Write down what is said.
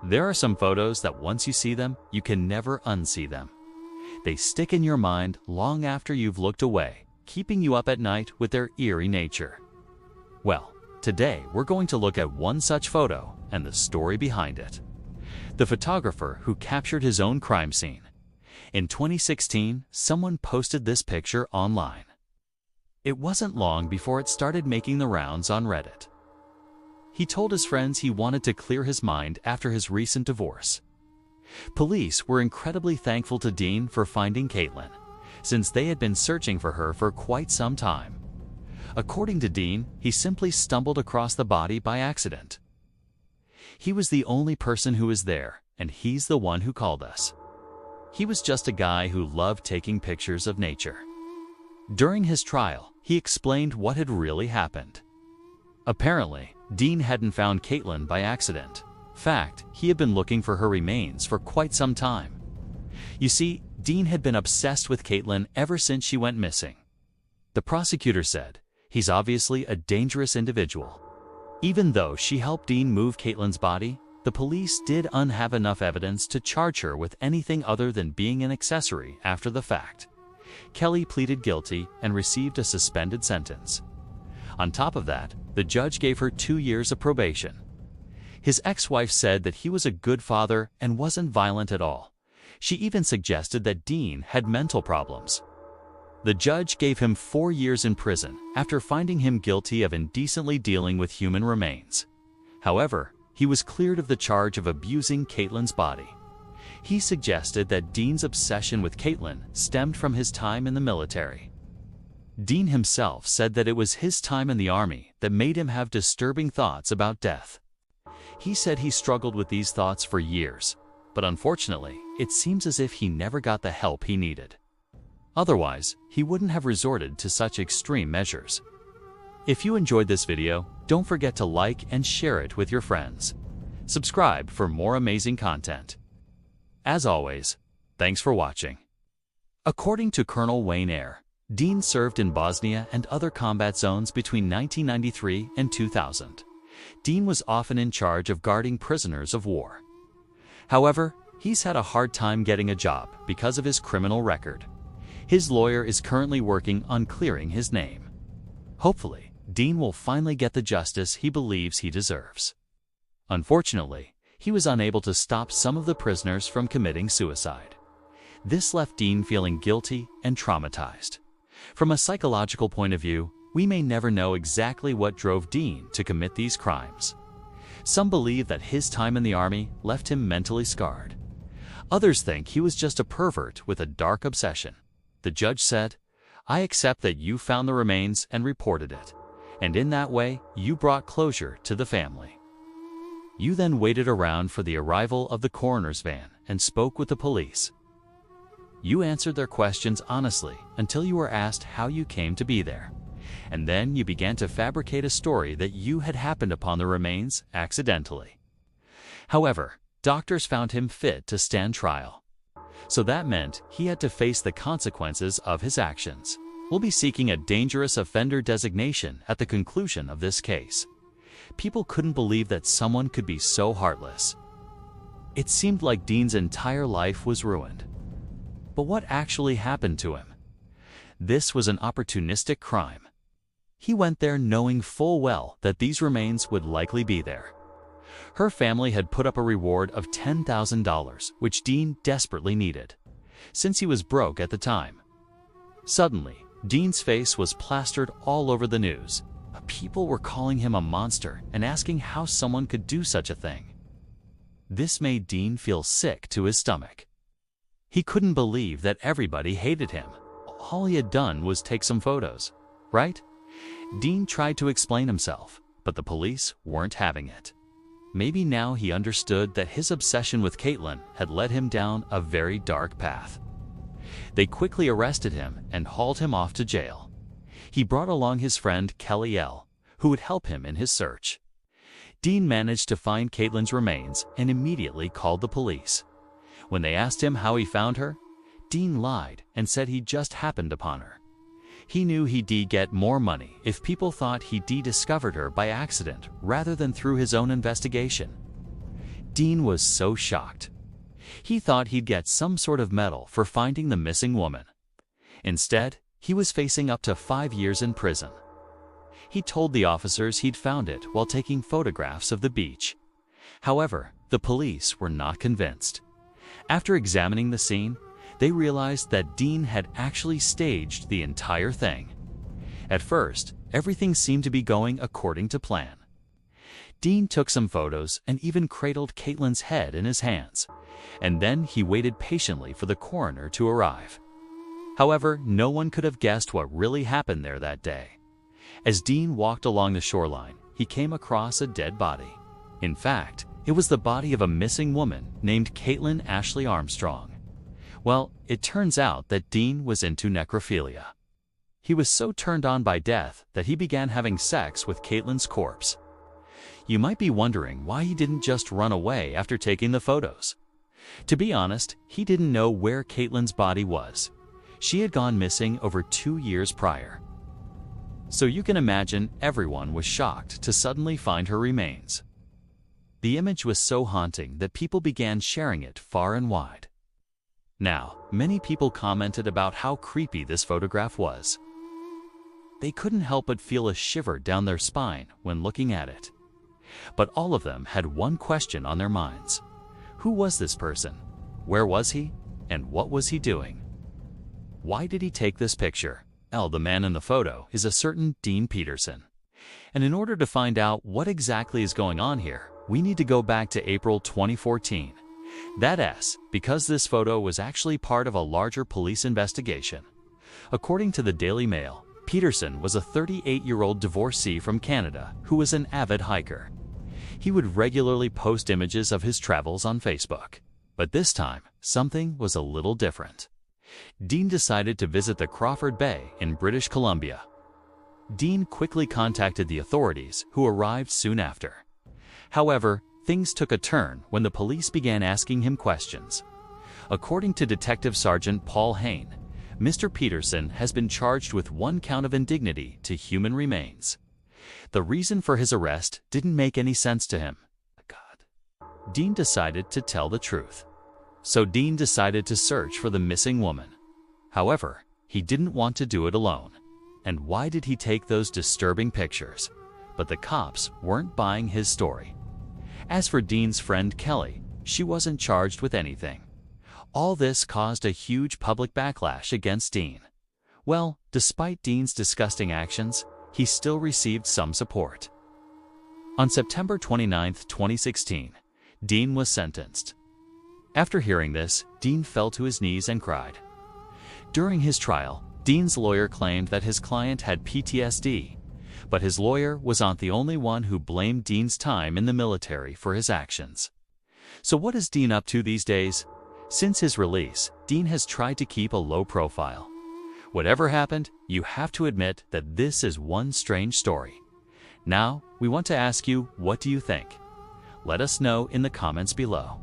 There are some photos that once you see them, you can never unsee them. They stick in your mind long after you've looked away, keeping you up at night with their eerie nature. Well, today we're going to look at one such photo and the story behind it. The photographer who captured his own crime scene. In 2016, someone posted this picture online. It wasn't long before it started making the rounds on Reddit. He told his friends he wanted to clear his mind after his recent divorce. Police were incredibly thankful to Dean for finding Caitlin, since they had been searching for her for quite some time. According to Dean, he simply stumbled across the body by accident. He was the only person who was there, and he's the one who called us. He was just a guy who loved taking pictures of nature. During his trial, he explained what had really happened. Apparently, Dean hadn't found Caitlin by accident. In fact, he had been looking for her remains for quite some time. You see, Dean had been obsessed with Caitlin ever since she went missing. The prosecutor said, he's obviously a dangerous individual. Even though she helped Dean move Caitlin's body, the police didn't have enough evidence to charge her with anything other than being an accessory after the fact. Kelly pleaded guilty and received a suspended sentence. On top of that, the judge gave her 2 years of probation. His ex-wife said that he was a good father and wasn't violent at all. She even suggested that Dean had mental problems. The judge gave him 4 years in prison after finding him guilty of indecently dealing with human remains. However, he was cleared of the charge of abusing Caitlin's body. He suggested that Dean's obsession with Caitlin stemmed from his time in the military. Dean himself said that it was his time in the army that made him have disturbing thoughts about death. He said he struggled with these thoughts for years, but unfortunately, it seems as if he never got the help he needed. Otherwise, he wouldn't have resorted to such extreme measures. If you enjoyed this video, don't forget to like and share it with your friends. Subscribe for more amazing content. As always, thanks for watching. According to Colonel Wayne Eyre, Dean served in Bosnia and other combat zones between 1993 and 2000. Dean was often in charge of guarding prisoners of war. However, he's had a hard time getting a job because of his criminal record. His lawyer is currently working on clearing his name. Hopefully, Dean will finally get the justice he believes he deserves. Unfortunately, he was unable to stop some of the prisoners from committing suicide. This left Dean feeling guilty and traumatized. From a psychological point of view, we may never know exactly what drove Dean to commit these crimes. Some believe that his time in the army left him mentally scarred. Others think he was just a pervert with a dark obsession. The judge said, "I accept that you found the remains and reported it, and in that way, you brought closure to the family. You then waited around for the arrival of the coroner's van and spoke with the police. You answered their questions honestly until you were asked how you came to be there. And then you began to fabricate a story that you had happened upon the remains accidentally. However, doctors found him fit to stand trial. So that meant he had to face the consequences of his actions. We'll be seeking a dangerous offender designation at the conclusion of this case. People couldn't believe that someone could be so heartless. It seemed like Dean's entire life was ruined. But what actually happened to him? This was an opportunistic crime. He went there knowing full well that these remains would likely be there. Her family had put up a reward of $10,000, which Dean desperately needed, since he was broke at the time. Suddenly, Dean's face was plastered all over the news. People were calling him a monster and asking how someone could do such a thing. This made Dean feel sick to his stomach. He couldn't believe that everybody hated him. All he had done was take some photos, right? Dean tried to explain himself, but the police weren't having it. Maybe now he understood that his obsession with Caitlin had led him down a very dark path. They quickly arrested him and hauled him off to jail. He brought along his friend Kelly L., who would help him in his search. Dean managed to find Caitlin's remains and immediately called the police. When they asked him how he found her, Dean lied and said he just happened upon her. He knew he'd get more money if people thought he discovered her by accident rather than through his own investigation. Dean was so shocked. He thought he'd get some sort of medal for finding the missing woman. Instead, he was facing up to 5 years in prison. He told the officers he'd found it while taking photographs of the beach. However, the police were not convinced. After examining the scene, they realized that Dean had actually staged the entire thing. At first, everything seemed to be going according to plan. Dean took some photos and even cradled Caitlin's head in his hands, and then he waited patiently for the coroner to arrive. However, no one could have guessed what really happened there that day. As Dean walked along the shoreline, he came across a dead body. In fact, it was the body of a missing woman named Caitlin Ashley Armstrong. Well, it turns out that Dean was into necrophilia. He was so turned on by death that he began having sex with Caitlin's corpse. You might be wondering why he didn't just run away after taking the photos. To be honest, he didn't know where Caitlin's body was. She had gone missing over 2 years prior. So you can imagine everyone was shocked to suddenly find her remains. The image was so haunting that people began sharing it far and wide. Now, many people commented about how creepy this photograph was. They couldn't help but feel a shiver down their spine when looking at it. But all of them had one question on their minds. Who was this person? Where was he? And what was he doing? Why did he take this picture? Well, the man in the photo is a certain Dean Peterson. And in order to find out what exactly is going on here, we need to go back to April 2014. That is, because this photo was actually part of a larger police investigation. According to the Daily Mail, Peterson was a 38-year-old divorcee from Canada who was an avid hiker. He would regularly post images of his travels on Facebook. But this time, something was a little different. Dean decided to visit the Crawford Bay in British Columbia. Dean quickly contacted the authorities, who arrived soon after. However, things took a turn when the police began asking him questions. According to Detective Sergeant Paul Hain, Mr. Peterson has been charged with 1 count of indignity to human remains. The reason for his arrest didn't make any sense to him. Dean decided to tell the truth. So Dean decided to search for the missing woman. However, he didn't want to do it alone. And why did he take those disturbing pictures? But the cops weren't buying his story. As for Dean's friend Kelly, she wasn't charged with anything. All this caused a huge public backlash against Dean. Well, despite Dean's disgusting actions, he still received some support. On September 29, 2016, Dean was sentenced. After hearing this, Dean fell to his knees and cried. During his trial, Dean's lawyer claimed that his client had PTSD, but his lawyer wasn't the only one who blamed Dean's time in the military for his actions. So what is Dean up to these days? Since his release, Dean has tried to keep a low profile. Whatever happened, you have to admit that this is one strange story. Now, we want to ask you, what do you think? Let us know in the comments below.